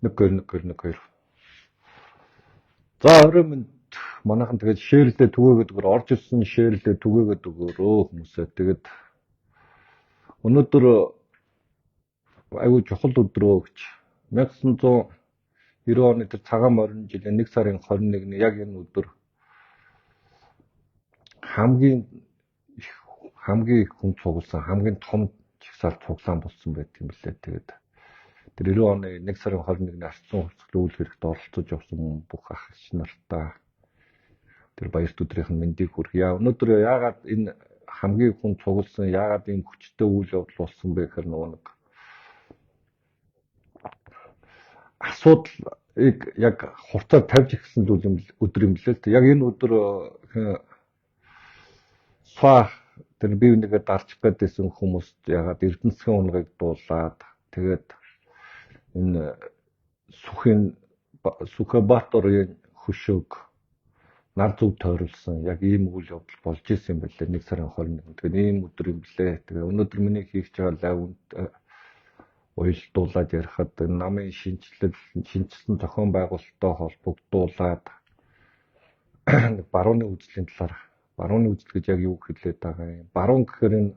Нэг хоёр. За орой минь манайхан тэгээд шеэрлээ түгээгээд өгөр орж ирсэн шеэрлээ түгээгээд өгөөрөө хүмүүсээ. Тэгээд өнөөдөр аюу чухал өдрөө гэж 1990 оны тэр цагаан морин жилийн 1 сарын 21-ний яг энэ өдөр хамгийн их хүн цугласан хамгийн том чагсаалт цуглаан болсон байт юм лээ. Тэгээд тэр 90 оны 1 сарын 21-ний арцсан хувьцлын үйл хэрэгт оролцож явсан бүх ах эгч нартаа тэр баярт өдрийнх нь мэндийг хүргье. Өнөөдөр яагаад энэ хамгийн хүн цугласан яагаад ийм хүчтэй үйл явдал болсон бэ гэхээр нөгөө нэг асуудлыг яг хувцаар тавьж ирсэн өдөр юм лээ л дээ. Яг энэ өдөр тэр бие бинийгээ дарчих гэдсэн хүмүүст ягаад Эрдэнэсгийн унгыг дуулаад тэгээд энэ Сүхбаатарын хөшөөг нар зүг тойруулсан яг ийм үйл явдал болж исэн юм байлээ 1 сарын 21. Тэгээд ийм өдөр юм блэ. Тэгээд өнөөдөр миний хийж байгаа лайвд уялдуулаад ярихад намын шинжилсэн зохион байгуулалттай холбогдуулаад барууны үзлийн талаар барууны үзэл гэж яг юу хэлээд байгаа юм. Баруун гэхээр энэ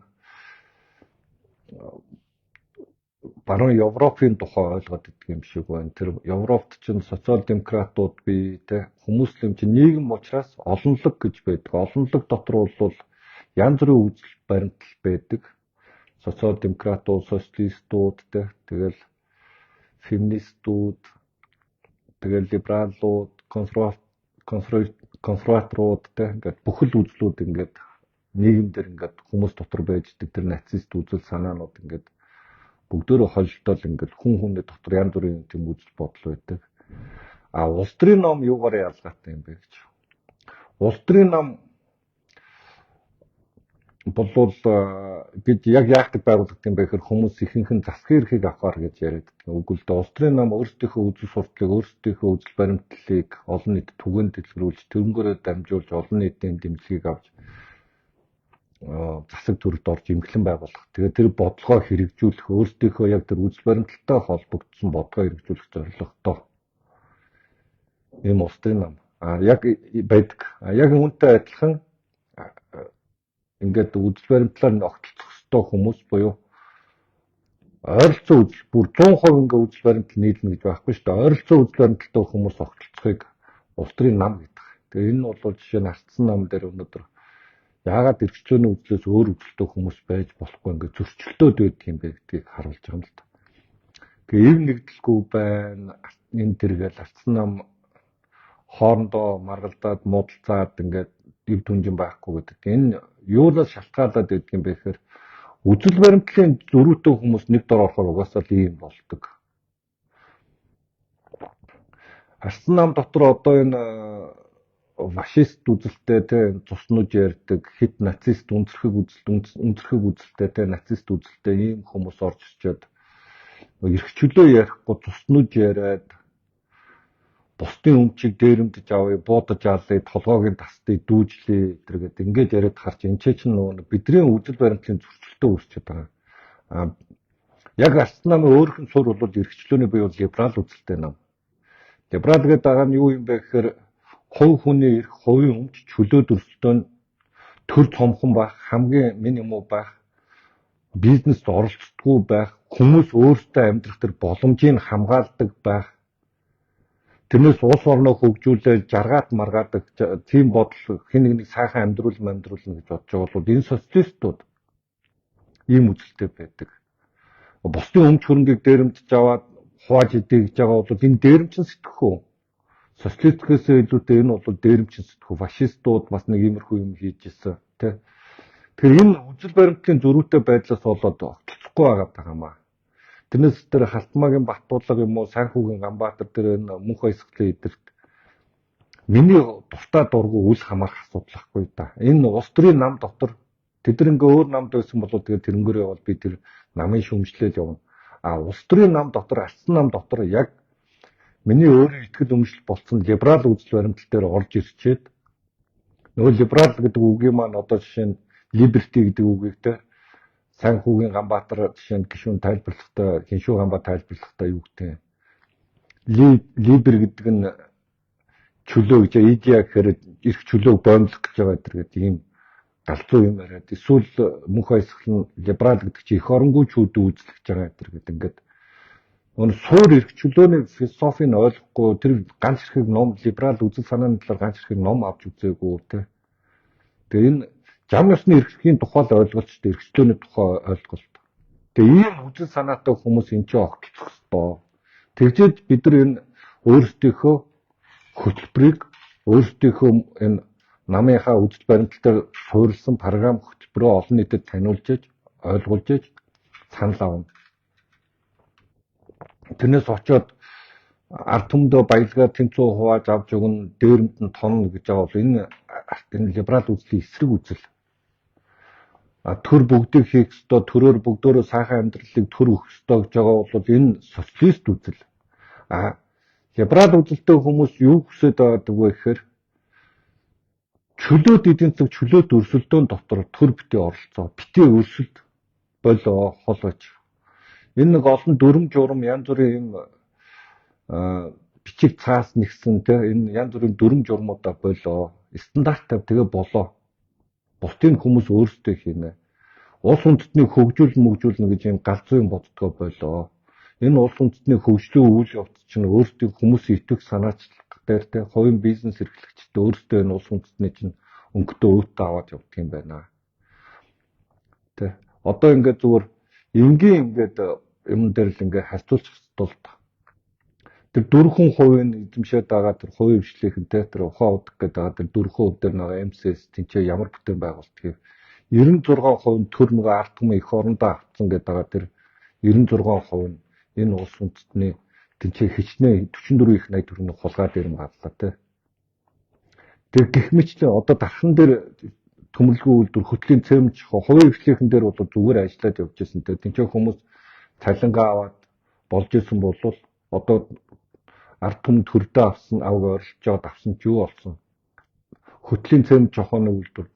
баруун Европын тухай ойлгоод идэх юм шиг байна. Тэр Европт чинь социал демократууд бий те хүмүүслэм чинь нийгэм учраас олонлог гэж байдаг. Олонлог дотор бол янз бүрийн үзэл баримтал байдаг. Социал демократууд, социалистууд те тэгэл феминистууд, тэгэл либералууд, консерваторууд те ингээд бүхэл үзлүүд ингээд нийгэмдэр ингээд хүмүүс дотор байж идэг тэр нацист үзэл санаанууд ингээд бүгдөө холилдол ингээд хүн хүний дотор янз бүрийн тийм үзэл бодол байдаг. А улс төрийн ном юугаар ялгаатай юм бэ гэж. Улс төрийн ном болвол бид яг яадаг байгууллагт юм бэ гэхээр хүмүүс ихэнх нь засгийн эрхийг авахар гэж яриад байдаг. Үгүй л дээ улс төрийн ном өөрсдийнхөө үзэл сурталыг, өөрсдийнхөө үзэл баримтлалыг олон нийтэд түгээн дэлгэрүүлж, тэрнгээрээ дамжуулж олон нийтийн дэмжлэгийг авч засаг төрөлд орж эмгэлэн байгуулах. Тэгээд тэр бодлогоо хэрэгжүүлэх, өөрсдийнхөө яг тэр үзэл баримталтай холбогдсон бодлогоо хэрэгжүүлэх зорилготой ийм улс төрийн ном яг байдаг. Яг үүнтэй адилхан ингээд үзэл баримтлаар ногтлох ёстой хүмүүс буюу ойролцоо үзэл бүр 100% ингээд үзэл баримтал нийлнэ гэж байхгүй шүү дээ. Ойролцоо үзэл баримталтай хүмүүс огтлцохыг улс төрийн нам гэдэг. Тэгээ энэ нь бол жишээ нь ардсан нам дээр өнөөдөр яагаад эрхчлөөний үзлээс өөр үзэлтэй хүмүүс байж болохгүй ингээд зөрчилдөөд байдаг юм бэ гэдгийг харуулж байгаа юм л да. Тэгээ ив нэгдэлгүй байна. Энэ тэргээл ардсан нам хоорондоо маргалдаад муудалцаад ингээд ив түнжин байхгүй гэдэг. Энэ юунаас шалтгаалаад байдаг юм бэ гэхээр үзэл баримтлалын зөрүүтэй хүмүүс нэг дор орохоор угаасаа л ийм болдог. Ардсан нам дотор одоо энэ фашист үзэлтэй те цуснууж ярьдаг хит нацист үнцэрхэг үзэлтэй те нацист үзэлтэй ийм хүмүүс орж ирчээд эрх чөлөө ярихгүй цуснууж яриад бусдын өмчийг дээрэмдэж авъя, буудаж аалъя, толгойг тасдыг дүүжлээ тэргээд ингэж яриад харж энэ чинь нөгөө бидний үзэл баримтлалын зөрчилтөө үүсчихэд байгаа. Яг ардсан намын өөрийнх нь суурь бол эрхчлөөний буюу либерал үзэлтэй нам. Либерал гэдэг байгаа нь юу юм бэ гэхээр хувь хүний эрх, хувийн өмч, чөлөө төрөлтөө төр цомхон байх, хамгийн минимум байх, бизнест оролцдоггүй байх, хүмүүс өөрсдөө амьдрах тэр боломжийг хамгаалдаг байх. Тэрнээс улс орноо хөгжүүлээд жаргаад маргаадаг тийм бодол хэн нэгнийг сайхан амьдруулна гэж бодож байгаа бол энэ социалистууд ийм үзэлтэй байдаг. Бусдын өмч хөрөнгийг дээрэмдэж аваад хувааж идэе гэж байгаа бол энэ дээрэмчин сэтгэхүй. Социалистикээс илүүтэй энэ бол дээрэмчин сэтгэхүй. Фашистууд бас нэг иймэрхүү юм хийж ирсэн тий. Тэгэхээр энэ үзэл баримтлалын зөрүүтэй байдлаас болоод огтлохгүй байгаа юм аа. Тэрнээс тэр Халтмаагийн Баттуулга юм уу, Сайнхүүгийн Ганбаатар тэр энэ мөнх баясгалын эдэрт миний дуртай дургу үл хамаарах асуудал байхгүй да. Энэ улс төрийн нам дотор тэд ингээ өөр намд байсан бол тэгээд тэрнгээрээ бол би тэр намын шүмжлэл явна. А улс төрийн нам дотор, ардсан нам дотор яг миний өөрийн итгэл өмчлөл болсон либерал үзэл баримтлал дээр орж ирчээд нөгөө либерал гэдэг үгийн маань одоо жишээ нь liberty гэдэг үгийг те Санхүүгийн Ганбаатар жишээ нь гишүүн тайлбарлахдаа Хиншүү Ганбаатар тайлбарлахдаа юу гэдэг либер гэдэг нь чөлөө гэж идея гэхээр эрх чөлөөг боомлох гэж байгаа гэдэг ийм галзуу юм яриад эсвэл мөнх баясгал нь либерал гэдэг чинь эх оронгуйчүүд үзлэх гэж байгаа гэдэг ингээд өнө суур эрх чөлөөний философийг ойлгохгүй тэр ганц хэрэг ном либерал үзэл санааны талаар ганц хэрэг ном авч үзээгүй те. Тэгээ энэ зам ёсны эрхлэхийн тухай л ойлголт шүү дээ. Эрх чөлөөний тухай ойлголт. Тэгээ ийм үзэл санаатай хүмүүс энэ ч огтлох ёстой. Тэгжээд бид нар энэ өөрсдийнхөө хөтөлбөрийг өөрсдийнхөө энэ намынхаа үзэл баримталтаар суурилсан програм хөтөлбөрөө олон нийтэд таниулж ойлгуулж санал авна. Тэрнээс очоод ард түмдөө баялгаа тэнцүү хувааж авч өгнө, дээрэмд нь тонно гэж байгаа бол энэ либерал үзлийн эсрэг үзэл. Төр бүгдийг хийх ёстой, төрөөр бүгдөө сайхан амьдралыг төр өгөх ёстой гэж байгаа бол энэ социалист үзэл. Либерал үзэлтэй хүмүүс юу хүсэж байдаг вэ гэхээр чөлөөт эдийн засаг чөлөөт өрсөлдөөн дотор төр битээ оролцоо, битээ өрсөлд болоо холооч. Энэ нэг олон дүрм журам янз бүрийн юм бичиг цаас нэгсэн те энэ янз бүрийн дүрм журмуудаа болоо стандарттай тэгээ болоо. Бусдын хүмүүс өөрсдөө хийнэ. Улс үндэстний хөгжүүлнэ гэж юм галзуу юм боддгоо болоо. Энэ улс үндэстний хөгжлийн үйл явц чинь өөрсдийн хүмүүсийн итгэх санаачлах дээр те хувийн бизнес эрхлэгчид өөрсдөө энэ улс үндэстний чинь өнгөтэй өөтөө аваад явдаг юм байна. Тэ одоо ингээд зүгээр энгийн ингээд юм дээр л ингээд харьцуулчих тулд тэр 4% нь эзэмшээд байгаа тэр хувийн хвшлийнхэн тэр ухаан удаг гэдэг байгаа тэр 4% дээр нэг МСС тэнцээ ямар бүтээн байгуулдаг 96% төр нөгөө ард түмэн их орондоо авцсан гэдэг байгаа тэр 96% нь энэ улс үндэстний тэнцээ хичнээн 44 их 80 төгрөгийн хулгай дээр гадлаа те. Тэр гэх мэтлээ одоо дархан дээр төмөрлөгийн үйлдвэр хөтлийн цемж хувийн хвшлийнхэн дээр бол зүгээр ажиллаад явж байсан те. Тэнцээ хүмүүс цалингаа аваад болж исэн бол одоо ард түмэнд төрдөө авсан авг ойрлож жоод авсан ч юу болсон. Хөтлийн цемж жохооны үйлдвэр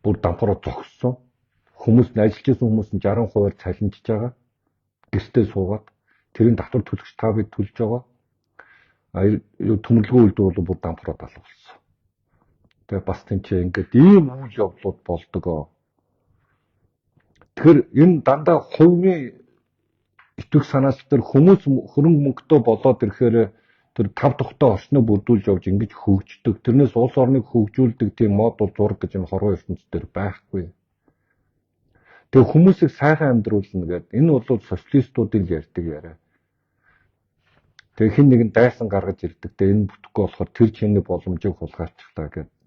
бүр дампуураа зогссон. Хүмүүс нь ажиллаж исэн хүмүүс нь 60% цалинжиж байгаа. Гэртээ суугаад тэрийн татвар төлөгч та бид төлж байгаа. Төмөрлөгийн үйлдвэр бол бүр дампуураа далуулсан. Тэгээ бас тэнцээ ингээд ийм үйл явдлууд болдог. Тэгэхээр энэ дандаа хувийн итгэх санаач дээр хүмүүс хөрөнгө мөнгөтэй болоод ирэхээр тэр тав тухтай орчныг бүрдүүлж явж ингэж хөгждөг. Тэрнээс улс орныг хөгжүүлдэг тийм модул зураг гэж энэ хорвоо ертөнцийн дээр байхгүй. Тэгээ хүмүүсийг сайхан амьдруулна гэдэг. Энэ бол социалистуудын ярьдаг яриа. Тэгээ хин нэгэн дайсан гаргаж ирдэг. Тэгээ энэ бүтэхгүй болохоор тэр чиний боломжийг хулгайчихлаа гэдэг.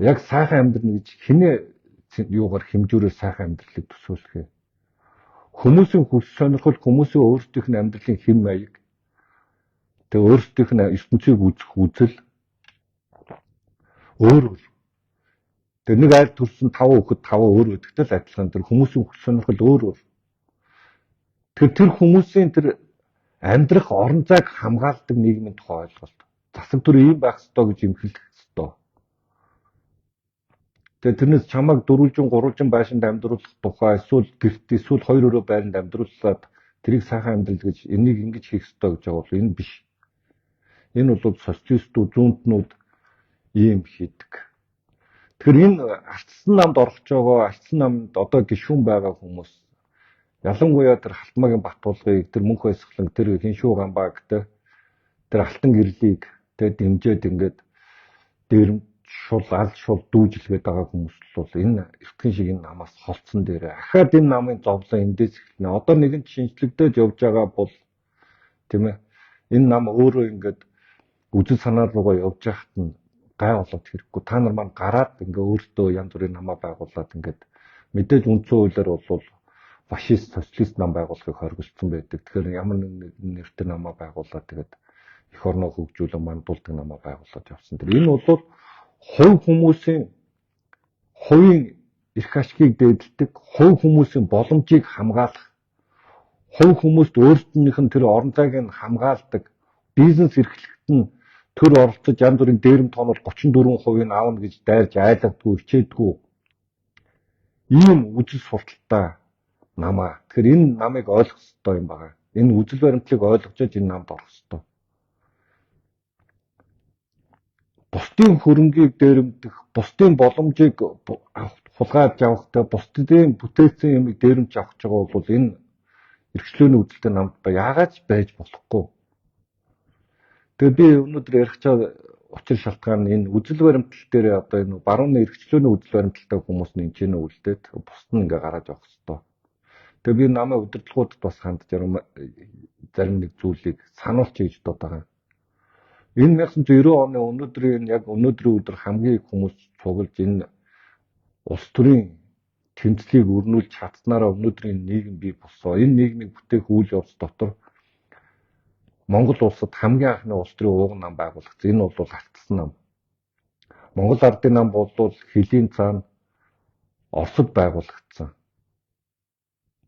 Яг сайхан амьдрна гэж хинээ юугаар хэмжүүрээр сайхан амьдралыг төсөөлөх юм. Хүмүүсийн хүс сонирхол хүмүүсийн өөрсдийнх нь амьдралын хэм маяг тэгээ өөрсдийнх нь ертөнцийг үзэх үзэл өөр. Тэгээ нэг айл төрсөн 5 хүүхэд 5 өөр өдөртэй л адилхан тэр хүмүүсийн хүс сонирхол өөр. Тэр хүмүүсийн тэр амьдрах орон зайг хамгаалдаг нийгмийн тухай ойлголт. Засаг дүр ийм байх ёстой гэж эмхэлэх ёстой. Тэгээ тэрнээс чамайг дөрвөлжин гурвалжин байшинд амьдруулах тухай эсвэл гэрт эсвэл хоёр өрөө байранд амьдрууллаад тэрийг сайхан амьдрал гэж энийг ингэж хийх ёстой гэж байгаа бол энэ биш. Энэ бол социалистууд зүүнтнүүд ийм хийдэг. Тэгэхээр энэ ардсан намд орж байгаа ардсан намд одоо гишүүн байгаа хүмүүс ялангуяа тэр Халтмаагийн Баттуулгыг тэр мөнх баясгалан тэр Хиншүү Ганбааг тэр алтан гэрлийг тэгээ дэмжээд ингээд дээрм шул аль шул дүүжилгээд байгаа хүмүүс бол энэ эртхэн шиг энэ намаас холцсон дээр ахаад энэ намын зовлон эндээс эхэлнэ. Одоо нэгэн шинжлэгдээд явж байгаа бол тийм ээ энэ нам өөрөө ингээд үзэл санаа руугаа явж байхад нь гай болоод хэрэггүй. Та нар маань гараад ингээ өөртөө янз бүрийн намаа байгуулад ингээд мэдээж үндсэн хуулиар бол фашист социалист нам байгуулахыг хоригдсон байдаг. Тэгэхээр ямар нэг нэртэй намаа байгуулад тэгээд эх орноо хөгжүүлэн мандуулдаг намаа байгуулад явсан. Тэр энэ бол хувь хүмүүсийн хувийн эрх ашгийг дээдэлдэг, хувь хүмүүсийн боломжийг хамгаалах, хувь хүмүүст өөрсдийнх нь тэр орон зайг нь хамгаалдаг, бизнес эрхлэгт нь төр оролцож янз бүрийн дээрм тоонол 34% нь аавна гэж дайрж айлдаггүй, хичээдгүй. ийм үжил сурталтай намаа. Тэгэхээр энэ намыг ойлгох хэрэгтэй юм байна. Энэ үжил баримтлалыг ойлгож энэ намд орох хэрэгтэй. Бусдын хөрөнгийг дээрэмдэх, бусдын боломжийг хулгайж авахтай, бусдын бүтээсэн юмыг дээрэмж авах гэж байгаа бол энэ эрхчлөөний үзэлтэй намд яагаад байж болохгүй. Тэгээ би өнөөдөр ярих чад учир шалтгаан энэ үжил баримтлал дээр одоо энэ барууны эрхчлөөний үжил баримталтай хүмүүс нь энэ үлдээд бусд нь ингээ гараад явах хэрэгтэй. Тэгээ би намайг удирдлагуудад бас хандж зарим нэг зүйлийг сануулж хийж дуудаа. Энэ 1990 оны өнөөдрийн яг өнөөдрийн өдөр хамгийн их хүмүүс цуглаж энэ улс төрийн тэмцлийг өрнүүлж чадсанараа өнөөдрийн нийгэм бий болсон. Энэ нийгмийг бүтээх үйл явц дотор Монгол улсад хамгийн анхны улс төрийн ууган нам байгуулагдсан. Энэ бол алдсан нам. Монгол ардын нам бол хөлийн цаана Оросд байгуулагдсан.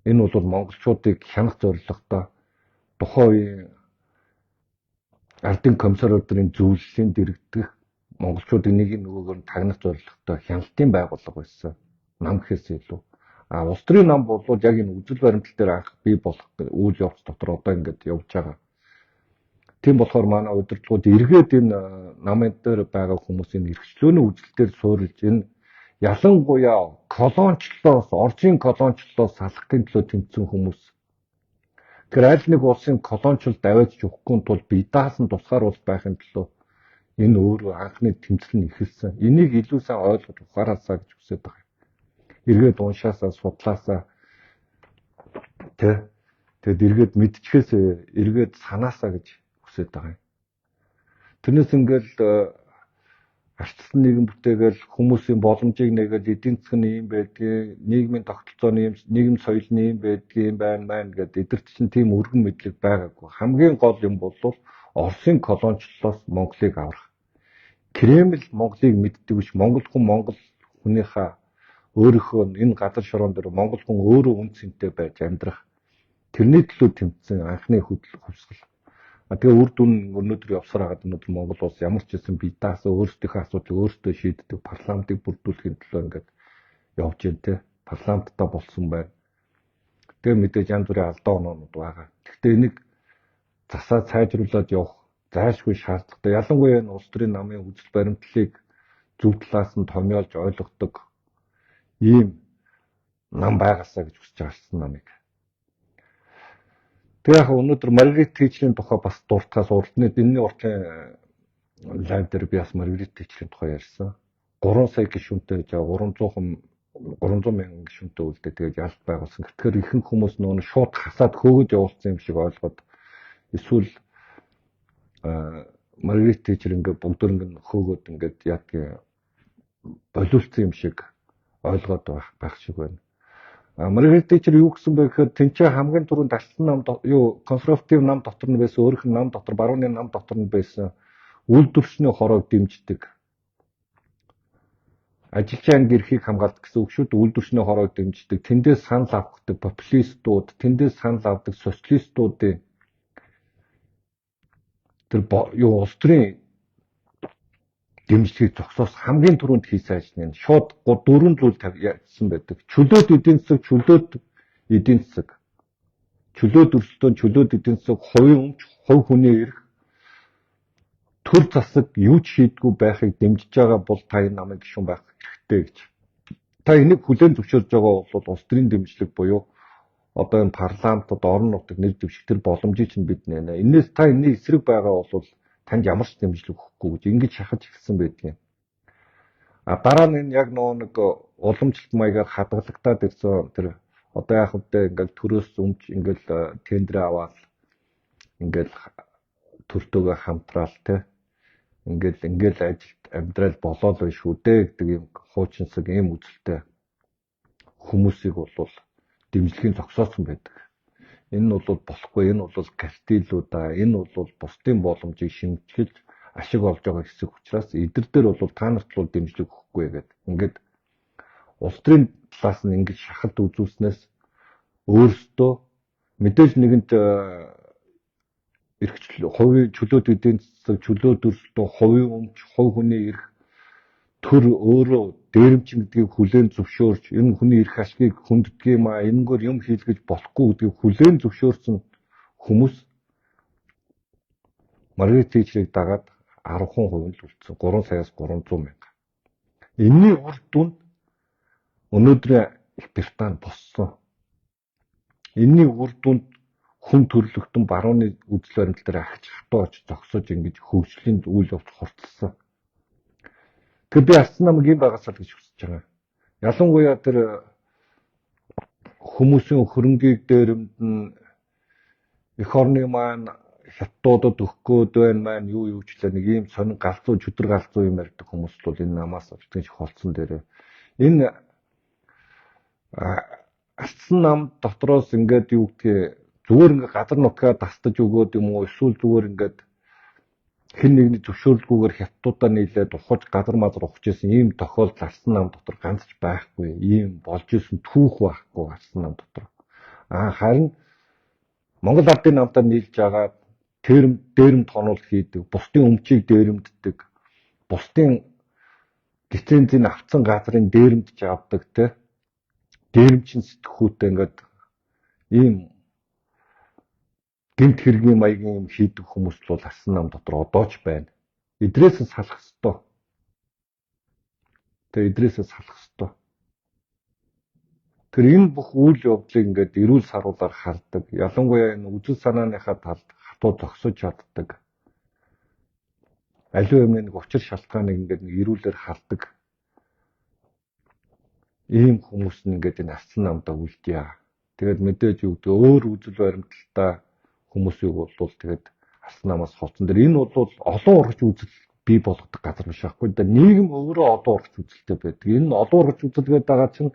Энэ бол монголчуудыг хянах зорилготой тухайн үеийн ардын комиссаруудын зөвлөлийн дэргэдэх монголчуудыг нэг нөгөөгөөр нь тагнах зорилготой хяналтын байгууллага байсан. Нам гэхээс илүү. Улс төрийн нам бол яг энэ үжил баримтлал дээр анх бий болох үйл явц дотор одоо ингэж явж байгаа. Тийм болохоор манай удирдлагууд эргээд энэ намын дээр байгаа хүмүүсийн эрхчлөөний үжилтээр суурилж энэ ялангуяа колоничлолоос, Орсын колоничлолоос салахын төлөө тэмцсэн хүмүүс. Тэгэхээр аль нэг улсын колоничлолд аваад өгөхгүй тул бие даасан тусгаар улс байхын төлөө энэ өөрөө анхны тэмцэл нь эхэлсэн. Энийг илүү сайн ойлгож ухаараасаа гэж хүсэж байгаа. Эргээд уншаасаа, судлаасаа тэгэд эргээд мэдчихээсээ, эргээд санаасаа гэж хүсэж байгаа. Тэрнээс ингээл арчсан нийгэм бүтээгээл хүмүүсийн боломжийг нэгээл эдийн засаг нь юм байдгийг, нийгмийн тогтолцооны юм, нийгэм соёл нь юм байдгийг байна гэдэг эдгэрт чинь тийм өргөн мэдлэг байгаагүй. Хамгийн гол юм бол Оросын колоничлолоос Монголыг аврах. Кремль Монголыг мэддэг биш, монгол хүн монгол хүнийхээ өөрийнхөө энэ газар шороон дээр монгол хүн өөрөө үн цэнтэй байж амьдрах. Тэрний төлөө тэмцсэн анхны хувьсгал. Тэгээ үр дүн өнөөдөр явсаар хагаад өнөөдөр Монгол улс ямар ч гэсэн бие даасаа өөрсдийнхөө асуудлыг өөрсдөө шийддэг парламентыг бүрдүүлэхийн төлөө ингээд явж байна те. Парламенттай болсон байна. Тэгээ мэдээж янз бүрийн алдаа оноонууд байгаа. Гэхдээ энийг засаа сайжруулад явах зайлшгүй шаардлагатай. Ялангуяа энэ улс төрийн намын үжил баримтлалыг зөв талаас нь томьёолж ойлгодог ийм нам байгаасаа гэж хүсэж байгаа намыг. Тэгээ яг өнөөдөр Маргарит Тэтчерийн тухай бас дуртахаас урдны энэний уртлын лайв дээр би бас Маргарит Тэтчерийн тухай ярьсан. 3 сая гишүүнтэй гэж 300 мянган гишүүнтэй үлдээ тэгээд ялт байгуулсан. Тэгэхээр ихэнх хүмүүс нөгөө шууд хасаад хөөгд явуулсан юм шиг ойлгоод эсвэл Маргарит Тэтчер ингээд бүгдөрөнгө хөөгд ингээд яадгийн болиулсан юм шиг ойлгоод байх шиг байна. Маргарит Тэтчер юу гэсэн бэ гэхээр тэнцээ хамгийн түрүүнд алсан нам консерватив нам дотор нь байсан, өөрийнх нь нам дотор, барууны нам дотор нь байсан үйлдвэрчний хороог дэмждэг. Ажилчаан гэрхийг хамгаалдаг гэсэн үг шүү дээ. Үйлдвэрчний хороог дэмждэг. Тэндээс санал авахдаг популистууд, тэндээс санал авдаг социалистуудын тэр улс төрийн дэмжлэгийг зогсоос хамгийн түрүүнд хийсэн ажил нь шууд 4 зүйл тавьсан байдаг. Чөлөөт эдийн засаг, чөлөөт эдийн засаг. Чөлөөт өрсөлдөөн, чөлөөт эдийн засаг, хувийн өмч, хувь хүний эрх, төр засаг юу ч хийдгүү байхыг дэмжиж байгаа бол та энэ намын гишүүн байх хэрэгтэй гэж. Та энийг хүлээн зөвшөөрж байгаа бол улс төрийн дэмжлэг буюу одоо энэ парламентод орон нутаг нэр дэвших тэр боломжийг чинь бид нэ. Энээс та энэний эсрэг байгаа бол танд ямар ч дэмжлэг өгөхгүй гэж ингэж шахаж ирсэн байдгийг. Дараа нь яг нэг уламжлалт маягаар хадгалагдаад ирсэн тэр одоо яг үедээ ингээл төрөөс өмч ингээл тендер аваад ингээл төртөөгөө хамтраал те ингээл ажилд амьдрал болоод байна шүү дээ гэдэг юм хуучинсаг ийм үзэлтэй хүмүүсийг бол дэмжлэгийн зогсоосон байдаг. Энэ нь бол болохгүй, энэ бол кастилуудаа, энэ бол бусдын боломжийг шимтгэлж ашиг олж байгаа хэсэг учраас эдгээр дээр бол та нарт бол дэмжлэг өгөхгүй гэдэг. Ингээд улс төрийн талаас нь ингэж шахалт үзүүлснээс өөрсдөө мэдээж нэгэнт хувийн чөлөөт эдийн засаг, чөлөөт өрсөлдөөн, хувийн өмч, хувь хүний эрх, төр өөрөө дээрэмчин гэдгийг хүлээн зөвшөөрч энэ хүний эрх ашгийг хүнддэг юм а энэгээр юм хийлгэж болохгүй гэдгийг хүлээн зөвшөөрсөн хүмүүс Маргаret Thatcher-ыг дагаад 10% л үлдсэн. 3 саяас 300 мянга. Энэний үр дүнд өнөөдрийн Их Британь боссон. Энэний үр дүнд хүн төрлөختөн барууны үзэл баримтал дээр ахиж хатууж зогсож ингэж хөгжлийн үйл явц хурцлсан. Тэгэхээр би Ардсан намыг юм байгаасаа л гэж хүсэж байгаа. Ялангуяа тэр хүмүүсийн хөрөнгийг дээрэмдэн эх орны маань хятадуудад өгөх гээд байна маань юу ч л нэг ийм сонин галзуу чөдөр галзуу юм ярьдаг хүмүүс бол энэ намаас тэгж холцсон дээр энэ Ардсан нам дотроос ингээд юу гэдгийг зүгээр ингээд газар нутгаа тастаж өгөөд юм уу эсвэл зүгээр ингээд хэн нэгний зөвшөөрлгүйгээр хятадуудаа нийлээд ухаж газар мазар ухаж исэн ийм тохиолдол Ардсан нам дотор ганц ч байхгүй. Ийм болж исэн түүх байхгүй Ардсан нам дотор. Харин Монгол Ардын намтаа нийлж агаад дээрэмд хонол хийдэг, бусдын өмчийг дээрэмддэг, бусдын лицензийг авсан газрын дээрэмдж авдаг те. Дээрэмчин сэтгхүүтэй ингээд ийм гэмт хэргийн маягийн юм хийдэг хүмүүс бол Ардсан нам дотор одоо ч байна. Идрээсээ салах ёстой. Тэгээ идрээсээ салах ёстой. Тэр энэ бүх үйл явдлыг ингээд эрүүл саруулаар хардаг. Ялангуяа энэ үзэл санааныхаа талд хатуу зогсож чаддаг. Аливаа юмны нэг учир шалтгааныг ингээд нэг эрүүлэр хардаг. Ийм хүмүүс нь ингээд энэ Ардсан намдаа үлдээ. Тэгээд мэдээж юу гэдэг өөр үзэл баримталтай хүмүүсийг бол тэгээд Ардсан намаас холцсон. Энэ бол олон ургач үзэл бий болгодог газар биш байхгүй. Нийгэм өөрөө олон ургач үзэлтэй байдаг. Энэ олон ургач үзэл гэдэг байгаа чинь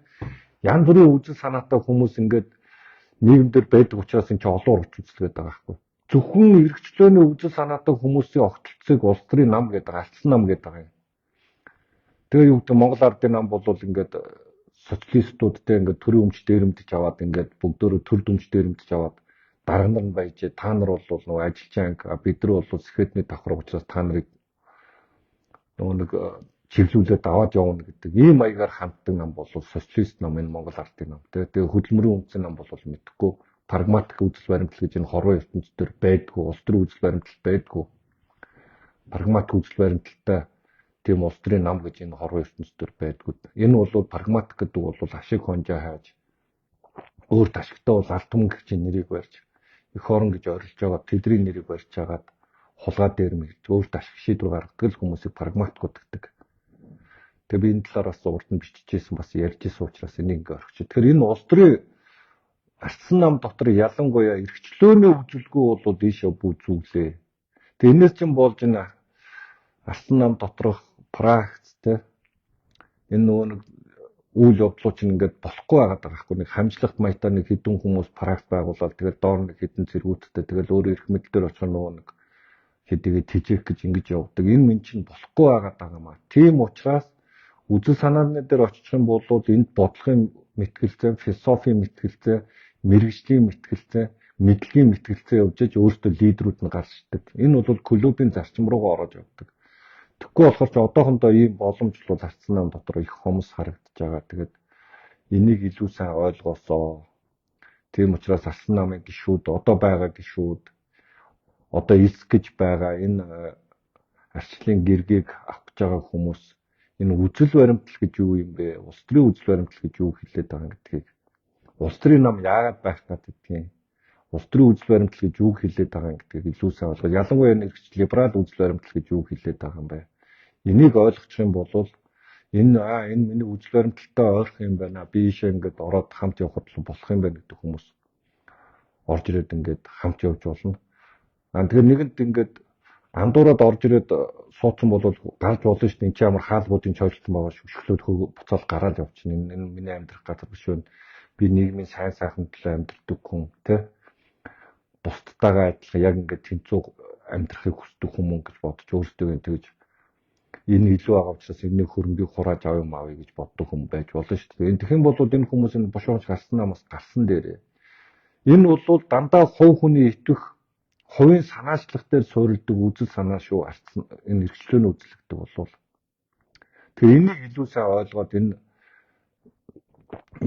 янз бүрийн үзэл санаатай хүмүүс ингээд нийгэмдэр байдаг учраас энэ чинь олон ургач үзэл гэдэг байгаа байхгүй. Зөвхөн эрхчлөөний үзэл санаатай хүмүүсийн огтлцыг улс төрийн нам гэдэг Ардсан нам гэдэг байгаа юм. Тэгээ юу гэдэг Монгол Ардын нам бол ингээд социалистуудтай ингээд төрийн өмч дээрэмдэж аваад ингээд бүгдөө төр дүмж дээрэмдэж аваад дарга нар нь байж та нар бол нөгөө ажилчин анги бид нар бол сэхэдний давхар учраас та нарыг нөгөө нэг чиглүүлээд аваад явна гэдэг ийм маягаар ханддаг нам бол социалист нам энэ Монгол Ардын нам. Тэгээ хөдөлмөрийн үндсэн нам бол мэдхгүй прагматик үзэл баримтлал гэж энэ хорвоо ертөнцийн байдгүй, улс төрийн үзэл баримтлал байдгүй. Прагматик үзэл баримталтай тийм улс төрийн нам гэж энэ хорвоо ертөнцийн байдгүй. Энэ бол прагматик гэдэг бол ашиг хонжоо хайж өөр ташигтай бол алт түмэн гэж нэрийг барьж их орон гэж орилж байгаа тэдний нэрийг барьж хагаад хулгай дээр мэрж өөр ташиг шийдвэр гаргадаг л хүмүүсийг прагматикууд гэдэг. Тэгээ би энэ талаар бас урд нь биччихсэн бас ярьжсэн учраас энийг ингээ орхич. Тэгэхээр энэ улс төрийн Ардсан нам дотор ялангуяа эрхчлөөний үзэлгүй бол ийшээ бүзүүлээ. Тэгээ энэс чинь болж энэ Ардсан нам доторх практик те энэ нөгөө нэг үйл явдлууд чинь ингээд болохгүй байгаад байгаа хгүй. Нэг хамжлагт маятаа нэг хэдэн хүмүүс практик байгуулаад тэгэл доор нэг хэдэн зэргүүттэй тэгэл өөр эрх мэдэл дээр очих нөгөө нэг хэдийгээ тижээх гэж ингэж явдаг. Энэ мэн чинь болохгүй байгаад байгаа маа. Тийм учраас үзэл санааны дээр очих юм бол энд бодлогын мэтгэлцээ, философийн мэтгэлцээ, мэрэгжлийн мэтгэлцээ, мэдлэгийн мэтгэлцээ явж иж өөртөө лидерүүд нь гарч ирдэг. Энэ бол клубын зарчим руугаа ороод явдаг. Тэгэхгүй болохоор ч одоохондоо ийм боломж бол Ардсан нам дотор их хомс харагдаж байгаа. Тэгээд энийг илүү сайн ойлгосоо. Тийм учраас Ардсан намын гишүүд, одоо байгаа гишүүд, одоо эс гэж байгаа энэ арчлын гэргийг авч байгаа хүмүүс энэ үзэл баримтлал гэж юу юм бэ? Улс төрийн үзэл баримтлал гэж юу хэлээд байгаа гэдгийг улс төрийн нам яагаад байх гэдгийг улс төрийн үзэл баримтлал гэж юу хэлээд байгаа гэдгийг илүү сайн ойлгох. Ялангуяа нэг либерал үзэл баримтлал гэж юу хэлээд байгаа юм бэ? Энийг ойлгох юм бол энэ миний үзэл баримталтай ойрхон юм байна. Би ийшээ ингээд ороод хамт явахд болох юм байна гэдэг хүмүүс орж ирээд ингээд хамт явж болно. Тэгэхээр нэгэнд ингээд андуураад орж ирээд суудсан бол гарч болно шүү дээ. Энд чи ямар хаалгуудын чойлтон байгаа шүү. Өшгөлөөд буцаад гараад явчихна. Энэ миний амьдрах газар биш вэ? Би нийгмийн сайн сайхан төлөө амьдрдаг хүн тий. Бусдтайгаа адилхан яг ингээд тэнцүү амьдрахыг хүсдэг хүмүүс гэж бодож өөрсдөө тэгж энэ илүү байгаа учраас энэ хөрөнгийг хурааж авъя маавь гэж боддог хүн байж болно шүү дээ. Тэгэх юм бол энэ хүмүүс энэ бошоогч гарсан намаас гарсан дээрээ. Энэ бол дандаа хувь хүний итгэх хувийн санаачлах дээр суурилдаг үзэл санаа шүү. Энэ эрхчлөөний үзэл гэдэг бол. Тэгээ энийг илүү сайн ойлгоод энэ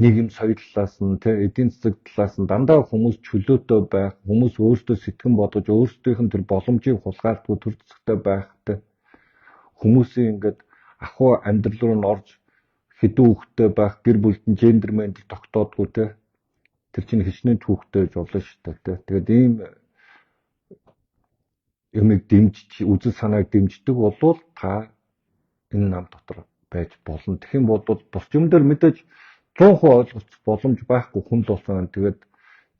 нийгэм соёл талаас нь эдийн засаг талаас нь дандаа хүмүүс чөлөөтэй байх, хүмүүс өөрсдөө сэтгэн бодож өөрсдийнх нь тэр боломжийг хулгайлдаггүй төр зэгтэй байхтай хүмүүсийн ингээд ахуй амьдрал руу н орж хэдэн хүүхэдтэй байх гэр бүлд нь гендер мендер тогтоодгүй тэр чинь хичнээн түүхтэй гэж болно шүү дээ. Тэгээд ийм юмыг дэмжиж үзэл санааг дэмждэг болвол та энэ нам дотор байж болно. Тэгэх юм бол бус юм дээр мэдээж 100% ойлголцох боломж байхгүй хүн л болсон. Тэгээд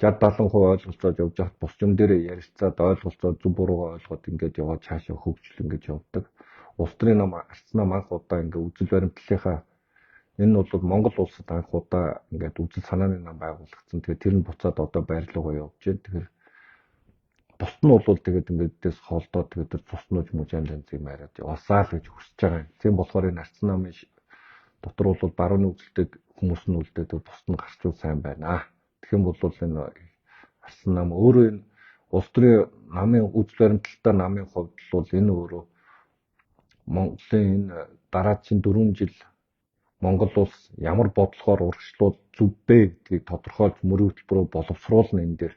60-70% ойлголцоод явж хаад бус юм дээрээ ярилцаад ойлголцоод зүг буруугаа ойлгоод ингээд яваад цаашаа хөгжил ингээд явдаг. Улс төрийн нам арцнаа манх удаа ингээд үзэл баримтлалынхаа энэ бол Монгол улсад анх удаа ингээд үзэл санааны нам байгуулагдсан. Тэгээд тэр нь буцаад одоо байрлалгаа явж байна. Тэгэхээр бус нь бол тэгээд ингээд дэс холдоод тэгээд тэр цуснууж мужаан янз юм яриад яваасаа л гэж хүсэж байгаа юм. Тийм болохоор энэ арцсан намын дотор бол барууны үзэлтэй хүмүүс нь үлдээд бус нь гарчвал сайн байна. Тэгэх юм бол энэ арцсан нам өөрөө энэ улс төрийн намын үзэл баримталтай намын хувьд бол энэ өөрөө Монголын энэ дараагийн 4 жил Монгол улс ямар бодлогоор урагшлуул зүв бэ гэдгийг тодорхойлж мөрийн хөтөлбөрөөр боловсруулна энэ дээр.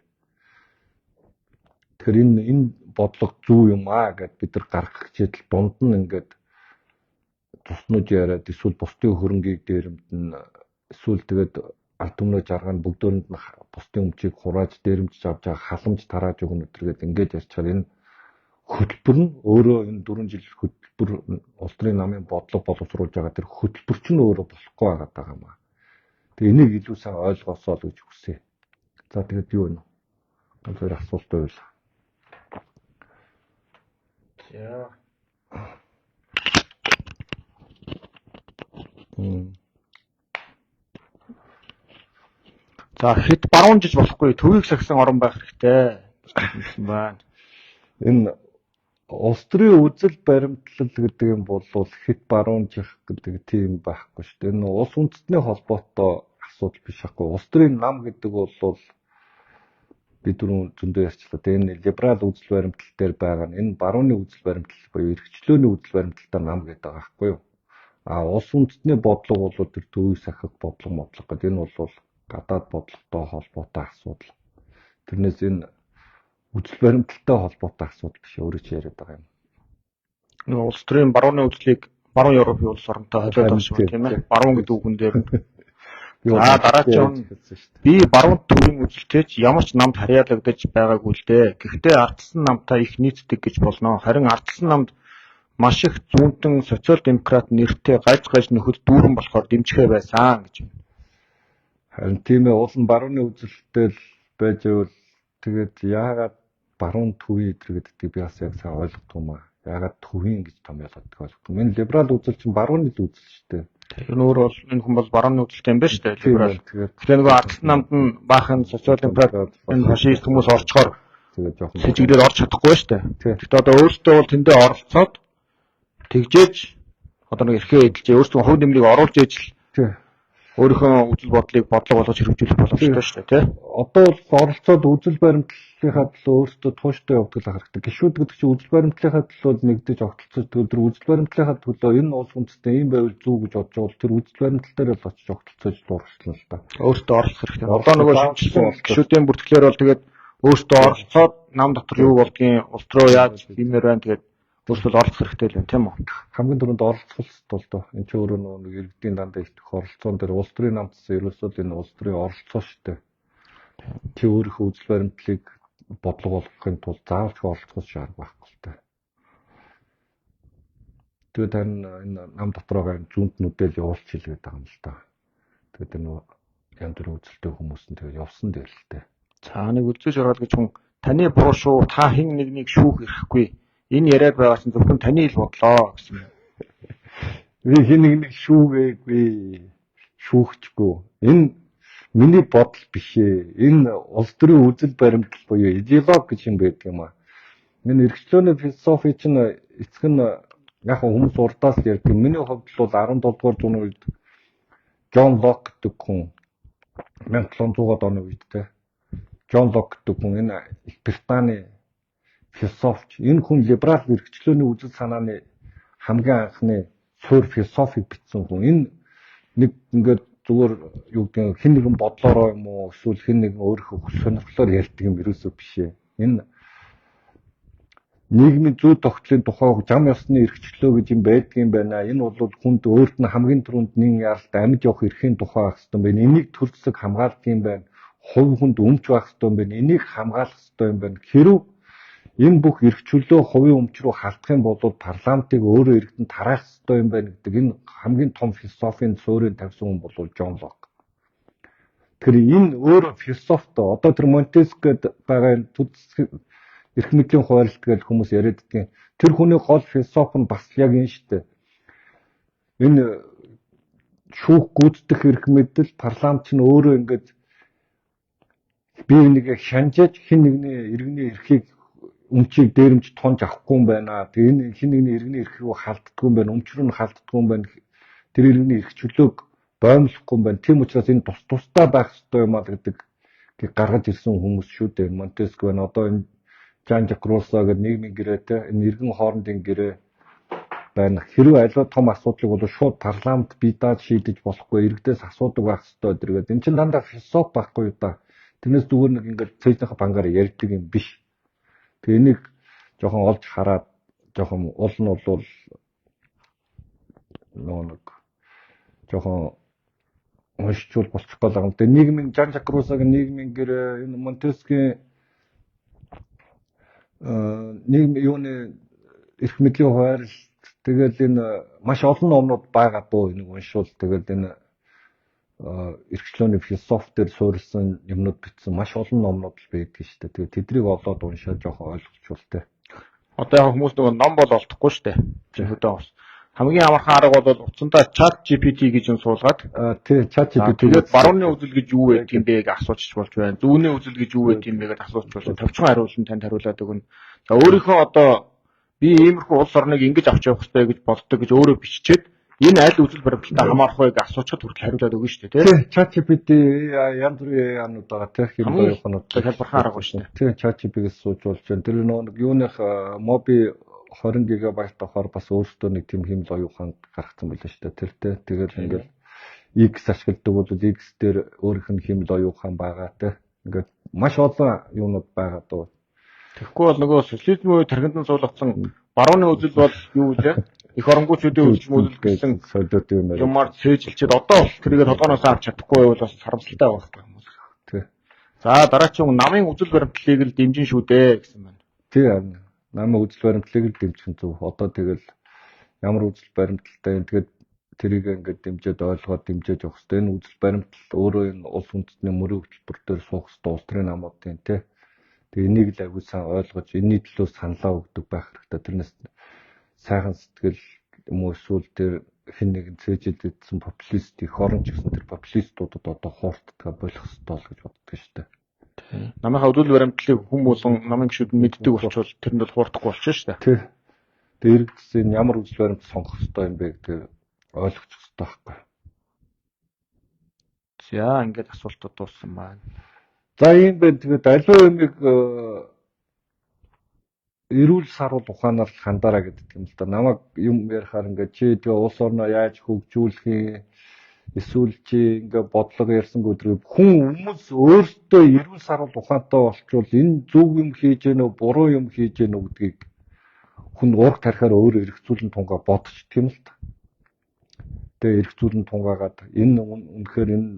Тэгэхээр энэ бодлого зөв юм аа гэд бид нар гаргах хичээл дунд нь ингээд туснаж яриад эсвэл бусдын хөрөнгийг дээрэмдэн эсвэл тэгээд алт өмнөө жаргана бүгдөөнд нь бусдын өмчийг хурааж дээрэмдэж авч байгаа халамж тарааж өгнө өдргээд ингээд ярьчаар энэ хөтөлбөр нь өөрөө энэ 4 жил хөтөлбөр улс төрийн намын бодлого боловсруулж байгаа тэр хөтөлбөр чинь өөрөө болохгүй байгаа юм аа. Тэгээ энийг илүү сайн ойлгосоо л гэж хүсье. За тэгээд юу вэ? Тэр асуулт байл. За. За хэд баруун жил болохгүй төвийг сахисан орон байх хэрэгтэй гэсэн байна. Энэ улс төрийн үзэл баримтлал гэдэг юм бол хэд баруун жих гэдэг тийм байхгүй шүү дээ. Энэ улс үндэстний холбоотой асуудал биш аахгүй. Улс төрийн нам гэдэг бол бид түрүүн зөндөө ярьчлаа. Энэ либерал үзэл баримтлал дээр байгаа нь энэ барууны үзэл баримтлал буюу эрхчлөөний үзэл баримталтай нам гэдэг байгаа байхгүй юу? Улс үндэстний бодлого бол тэр төвийг сахих бодлого гэдэг энэ бол гадаад бодлоготой холбоотой асуудал. Тэрнээс энэ үзэл баримталтай холбоотой асуудал биш өөрөө ч яриад байгаа юм. Нөгөө улс төрийн барууны үзлийг баруун Европын улс оронтой холиод авч байна тийм ээ. Баруун гэдэг үгэн дээр нь. За дараагийн би баруун төвийн үзэлтэйч ямар ч намд харьяалагдаж байгаагүй л дээ. Гэхдээ ардсан намтай их нийцдэг гэж болно. Харин ардсан намд маш их зүүнтэн социал-демократ нэртэй гаж нөхөд дүүрэн болохоор дэмжихээ байсан гэж байна. Харин тийм ээ уул нь барууны үзэлтэй л байж байвал тэгээд яагаад баруун төвийн эдэр гэдэг би бас яг сайн ойлгохгүй юм аа. Яагаад төвийн гэж томьёолоод ойлгохгүй. Энэ либерал үзэл чинь барууны л үзэл шүү дээ. Тэр нь өөр бол энэ хүн бол барууны үзэлтэй юм байна шүү дээ. Либерал. Тэгэхээр нөгөө ардсан намд нь баахан социал-демократ энэ фашист хүмүүс орчхоор тэгээд жоохон сэжиглээд орж чадахгүй шүү дээ. Тэгэхдээ одоо өөртөө бол тэндээ оролцоод тэгжээж одоо нэг эрхээ эдэлж өөртөө хувь нэмрийг оруулж ижил өөрийнхөө үзэл бодлыг бодлого болгож хэрэгжүүлэх боломжтой шүү дээ тий. Одоо бол оролцоод үзэл баримтлалынхаа төлөө өөртөө тууштай явдаг л хэрэгтэй. Гишүүд гэдэг чинь үзэл баримтлалынхаа төлөө нэгдэж огтлцож тэр үзэл баримтлалынхаа төлөө энэ улс үндэстэн ийм байвал зүг гэж бодож байгаа бол тэр үзэл баримтлал дээр л очиж огтлцож дуурчлаа л та. Өөртөө оролцох хэрэгтэй. Одоо нөгөө шинжилсэн гишүүдийн бүртгэлээр бол тэгээд өөртөө оролцоод нам дотор юу болдгийг улс руу яаж иймэр байна тэгээд өөрсдөө оролцох хэрэгтэй л байна тийм үү? Хамгийн түрүүнд оролцох л доо. Энэ ч өөрөө нэг иргэдийн дандаа их оролцоон дээр улс төрийн намтсан ерөөсөө энэ улс төрийн оролцоо шүү дээ. Чи өөрийнхөө үзэл баримтлалыг бодлого болгохын тулд заавал оролцох шаардлага байхгүй л дээ. Тэгээд энэ нам дотор байгаа зүүнтнүүдэл явуулч хэлгээд байгаа юм л да. Тэгээд энэ янз бүрийн үзэлтэй хүмүүс нь тэгээд явсан дээр л дээ. За нэг үлзэж ороод гэж хүн таны буруу шүү та хэн нэгнийг шүүх ирэхгүй. Энэ яриад байгаа чинь зөвхөн таны л бодлоо гэсэн. Би хэн нэг шүүгээгүй, шүүхчгүй. Энэ миний бодол биш ээ. Энэ улс төрийн үзэл баримтлал буюу идеологи гэж юм байдаг юм аа. Энэ эрхчлөөний философи чинь эцэг нь яг хүмүүс урдаас ярьдаг. Миний хувьд бол 17 дугаар зууны үед Джон Лок гэдэг хүн 1700-аад оны үед те. Джон Лок гэдэг хүн энэ Британий философч энэ хүн либерал эрхчлөөний үзэл санааны хамгийн анхны цөөр философик бичсэн хүн. Энэ нэг ингээд зүгээр юу гэдэг хэн нэгэн бодлороо юм уу эсвэл хэн нэгэн өөрийнхөө хүс сонирхлоор ярьдаг юм ерөөсөө биш ээ. Энэ нийгмийн зүй тогтлын тухай зам ёсны эрхчлөө гэж юм байдаг юм байна. Энэ бол хүнд өөрт нь хамгийн түрүүнд нэг яралт амьд явах эрхийн тухай байх хэрэгтэй юм байна. Энийг төр зэсэг хамгаалдаг юм байна. Хувь хүнд өмч байх хэрэгтэй юм байна. Энийг хамгаалах хэрэгтэй юм байна. Хэрв энэ бүх эрхчлөө хувийн өмч рүү халтах юм бол парламентыг өөрөө иргэдэнд тараах хэрэгтэй юм байна гэдэг энэ хамгийн том философийн суурийг тавьсан хүн бол Жон Лок. Тэгэхээр энэ өөрөө философтой. Одоо тэр Монтескьд байгаа эрх мэдлийн хуульд гэж хүмүүс яриад байгаа. Тэр хүний гол философи нь бас яг энэ шүү дээ. Энэ шүүх гүйцэтгэх эрх мэдэл парламент нь өөрөө ингээд бие нэгэ шанжиж хин нэгний иргэний эрхийг өмчийг дээрэмж тонж авахгүй юм байна. Тэгээ энэ хин нэгний иргэний эрх рүү халддаггүй юм байна. Өмч рүү нь халддаггүй юм байна. Тэр иргэний эрх чөлөөг боомлохгүй юм байна. Тийм учраас энэ тусдаа байх ёстой юм аа гэдэг гаргаж ирсэн хүмүүс шүү дээ. Монтескьо байна. Одоо энэ Жан-Жак Руссо гэдэг нийгмийн гэрээтэй энэ иргэн хоорондын гэрээ байна. Хэрвээ аливаа том асуудлыг бол шууд парламент бие дааж шийдэж болохгүй, иргэдээс асуудаг байх ёстой гэдэг. Энэ чинь дандаа философи байхгүй юу та. Тэрнээс зүгээр нэг ингээд цэжнийхээ бангаар ярьдаг юм биш. Тэгээ энийг жоохон олж хараад жоохон уул нь бол нэг жоохон уншчул болчих гол юм. Тэгээ нийгмийн Жан-Жак Руссогийн нийгмийн гэрээ энэ Монтескьийн нийгэм юуны эрх мэдлийн хууль тэгэл энэ маш олон номнууд байгаа дөө энийг уншвал тэгэл энэ эрхчлөөний философи дээр суурилсан юмнууд бичсэн маш олон номнууд л байдаг шүү дээ. Тэгээ тэднийг олоод уншаад жоохон ойлгочултай. Одоо яг хүмүүс нөгөө ном бол олдохгүй шүү дээ. Зөвхөн бас хамгийн амархан арга бол утсандаа чат GPT гэж юм суулгаад тий чат GPT тэгээд барууны үзэл гэж юу байдаг юм бэ гэж асуучих болж байна. Зүүнний үзэл гэж юу байдаг юм бэ гэж асуучих болж товчхон хариулт танд хариулаад өгнө. За өөрийнхөө одоо би иймэрхүү улс орныг ингэж авч явах хэрэгтэй гэж боддог гэж өөрөө биччихээд энэ аль үзэл баримталтай хамаарах вэ гэж асуучаад хүртэл хариулаад өгнө шүү дээ. Тий чат GPT янз бүрийн юмнууд байгаа тий хэмжээ явахнууд хэлбэрхэн арга шүү дээ. Тий чат GPT-г суужуулж байна. Тэр нэг юуных моби 20 гигабайт авахаар бас өөртөө нэг тийм хэмжээ оюухан гаргацсан байлаа шүү дээ. Тэртэй тэгэл ингээл X ашигладаг бол X дээр өөрийнх нь хэмжээ оюухан байгаа тий. Ингээд маш олон юмнууд байгаа дөө. Тэгэхгүй бол нөгөө социализмын үед тархинд нь суулгацсан барууны үзэл бол юу вэ? Их оронгуйчүүдийн үзэл гэсэн солиод юм байна. Юмар цээжилчихэд одоо бол тэрийгээ толгоноос авч чадахгүй бол бас харамсалтай байх хүмүүс. Тий. За дараагийн намын үзэл баримтлалыг л дэмжин шүү дээ гэсэн байна. Тий. Намын үзэл баримтлалыг л дэмжих зөв. Одоо тэгэл ямар үзэл баримталтай юм тэгээд тэрийг ингээд дэмжиж ойлгоод дэмжиж явах хэрэгтэй. Энэ үзэл баримтлал өөрөө энэ улс үндэстний мөрийн хөтөлбөр дээр суух хэрэгтэй. Улс төрийн намуудын тий. Тэгээ энийг л агуу сайн ойлгож энэний төлөө саналаа өгдөг байх хэрэгтэй. Тэрнээс сайхан сэтгэл юм уу эсвэл тэр хэн нэгэн цээжилдсэн популист их орон ч гэсэн тэр популистуудад одоо хууртдгаа болох ёстой л гэж боддог шүү дээ. Намынхаа үзэл баримтлалыг хүн болон намын гишүүд мэддэг болчвол тэрэнд бол хуурдахгүй болчихно шүү дээ. Тий. Тэгээ иргэдсэн ямар үзэл баримт сонгох ёстой юм бэ гэдэг ойлгочих ёстой байхгүй. За ингээд асуултууд дууссан байна. За ийм байна. Тэгээд аливаа юмыг эрүүл сарвал ухаанаар хандаараа гэдэг юм л да. Намайг юм ярихаар ингээд чи тэгээ улс орноо яаж хөгжүүлэх эсвэл чи ингээд бодлого ярьсангүй тэр хүмүүс өөртөө эрүүл сарвал ухаантай болчвол энэ зөв юм хийж гэнэ үү, буруу юм хийж гэнэ үү гэдгийг хүн ураг тарихаар өөрөө эргцүүлэн тунгаа бодчих юм л та. Тэгээ эргцүүлэн тунгаагаад энэ үнэхээр энэ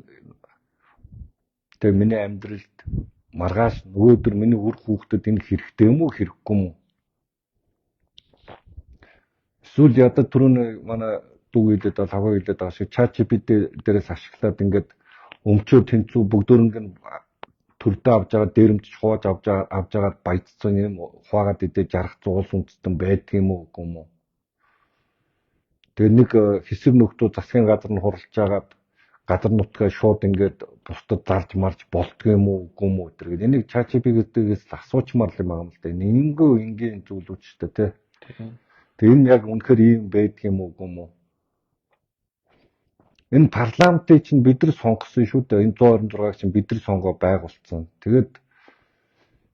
тэгээ миний амьдралд маргааш нөгөөдөр миний үр хүүхдэд энэ хэрэгтэй юм уу хэрэггүй юм уу? Эсвэл ядаа түрүүн манай дүү хэлээд байгаа хаваа хэлээд байгаа шиг ChatGPT дээрээс ашиглаад ингээд өмчөө тэнцүү бүгдөрөнгө нь төрдөө авч байгаа дээрэмж хувааж авч байгаа баяцсан юм хуваагаад идэж жарах зуул үндэстэн байдаг юм уу үгүй юм уу? Тэгээ нэг хэсэг нөхдөө засгийн газар нь хуралж агаад газар нутгаа шууд ингээд бусдад зарж марж болтго юм уу үгүй юм уу гэдэг. Энийг ChatGPT-гээс асуучмаар юм аа юм л да. Энэнгөө энгийн зүйлүүд ч гэдэг тий. Тэгээ энэ яг үнэхээр ийм байдаг юм уу үгүй юм уу? Энэ парламентыг чинь бид нар сонгосон шүү дээ. Энэ 126-ыг чинь бид нар сонгоо байгуулсан. Тэгээд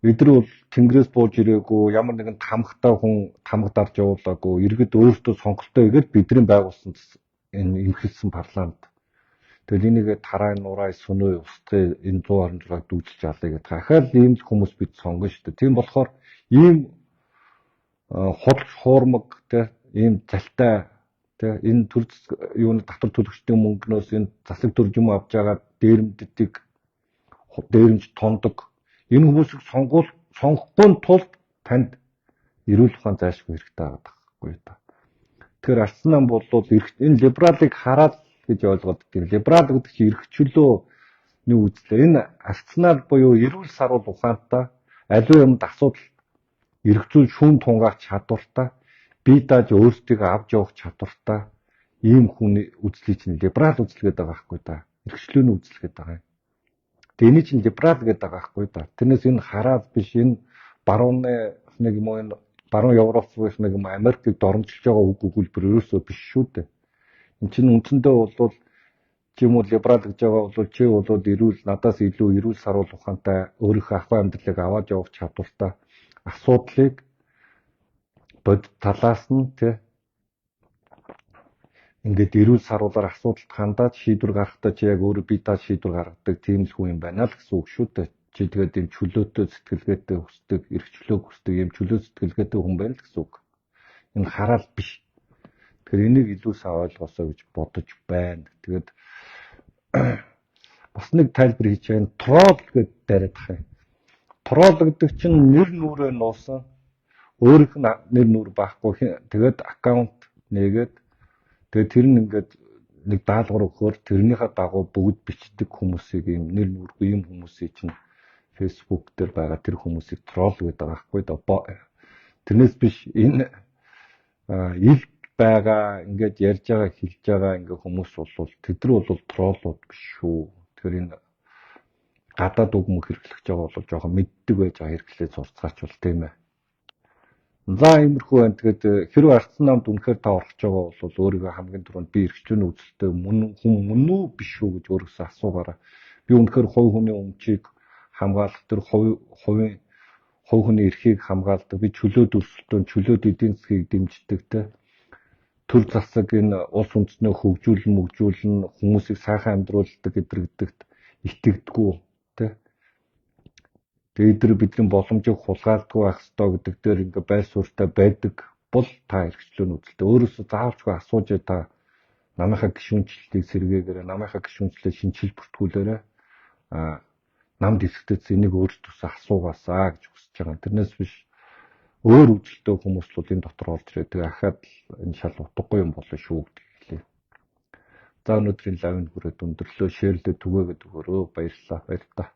бид нар бол тэнгэрээс бууж ирээгүй, ямар нэгэн тамгатай хүн тамга дарж явуулаагүй, иргэд өөрсдөө сонголтоо хийгээд бидний байгуулсан энэ эрхэлсэн парламент. Тэгэл энийгээ тараа нураа сүнөө устгая энэ 126-г дүүжиж алъя гэх. Дахиад ийм хүмүүс бид сонгоно шүү дээ. Тийм болохоор ийм худалч хуурмаг те ийм залтай те энэ төр юуны татвар төлөгчдийн мөнгнөөс энэ засаг төржим авч байгаа дээрэмж тондог энэ хүмүүсийг сонгохгүй тулд танд эрүүл ухаан зайлшгүй хэрэгтэй байгаа байхгүй да. Тэгэхээр Ардсан нам бол энэ либералыг хараад гэж ойлгоод тийм либерал гэдэг чинь эрхчлөөний үзлээ. Энэ Ардснаар буюу эрүүл саруул ухаантай аливаа юмд асуудал эрх зүйн шүүн тунгаах чадвартай бие дааж өөрсдийгөө авч явах чадвартай ийм хүний үзлийг чинь либерал үзэл гэдэг байгаа байхгүй да. Эрхчлөөний үзэл гэдэг байгаа юм. Тэгээ энийг чинь либерал гэдэг байгаа байхгүй да. Тэрнээс энэ хараад биш энэ барууны нэг юм уу энэ баруун Европын нэг юм Америкийг дормжилж байгаа үг өгүүлбэр ерөөсөө биш шүү дээ. Энд чинь үндсэндээ бол чи юм уу либерал гэж байгаа бол чи бол эрүүл надаас илүү эрүүл саруул ухаантай өөрийнхөө ахуй амьдралыг аваад явах чадвартай асуудлыг бод талаас нь тий ингээд эрүүл саруулаар асуудалд хандаад шийдвэр гаргахдаа чи яг өөрөө бие даа шийдвэр гаргадаг тийм л хүн юм байна л гэсэн үг шүү дээ. Чи тэгээд ийм чөлөөтэй сэтгэлгээтэй хүсдэг, эрхчлөө хүсдэг ийм чөлөө сэтгэлгээтэй хүн байна л гэсэн үг. Энэ хараал биш. Тэгэхээр энийг илүү сайн ойлгосоо гэж бодож байна. Тэгээд бас нэг тайлбар хийж байна. Трол гэдэг яриад байгаа юм. Трол гэдэг чинь нэр нүрээ нуусан. Өөрийнх нь нэр нүр байхгүй. Тэгээд аккаунт нээгээд тэгээд тэр нь ингээд нэг даалгавар өгөхөөр тэрнийхээ дагуу бүгд бичдэг хүмүүсийг ийм нэр нүргүй юм хүмүүсийг чинь Facebook дээр байгаа тэр хүмүүсийг трол гэдэг байгаа байхгүй да. Тэрнээс биш энэ ил байгаа ингээд ярьж байгаа хэлж байгаа ингээ хүмүүс бол тэд нар бол троллууд биш шүү. Тэгэхээр энэ гадаад үг мөх хэрэглэж байгаа бол жоохон мэддэг байж байгаа хэрэглээ сурцгаач бол тийм ээ. За иймэрхүү байна. Тэгээд хэрвээ Ардсан намд үнэхээр та орох гэж байгаа бол өөрийгөө хамгийн түрүүнд би эрхчлөөний үзэлтэй мөн үү биш үү гэж өөрөөсөө асуугаарай. Би үнэхээр хувь хүний өмчийг хамгаалах тэр хувь хүний эрхийг хамгаалдаг. Би чөлөөт өрсөлдөөн, чөлөөт эдийн засгийг дэмждэг те. Төр засаг энэ улс үндэстнээ хөгжүүлэн хүмүүсийг сайхан амьдруулдаг гэдэгт итгэдэггүй те. Тэгээд эдгээр бидний боломжийг хулгайлдаггүй байх ёстой гэдэг дээр ингээ байр суурьтай байдаг бол та эрхчлөөний үзэлтэй өөрөөсөө заавалчгүй асууж та намынхаа гишүүнчлэлийг сэргээгээрэй, намынхаа гишүүнчлэлийг шинжил бүртгүүлээрэй. Намд хэсэгтээс энийг өөрсдөөсөө асуугаасаа гэж хүсэж байгаа. Тэрнээс биш өөр үжилтэй хүмүүс бол энэ дотор орж ирээд тэгээ ахаад энэ шал утгагүй юм болно шүү гэдэг хэлээ. За өнөөдрийн лавын хүрээд өндөрлөө шеэрлээ түгээгээд өгөөрөө баярлалаа.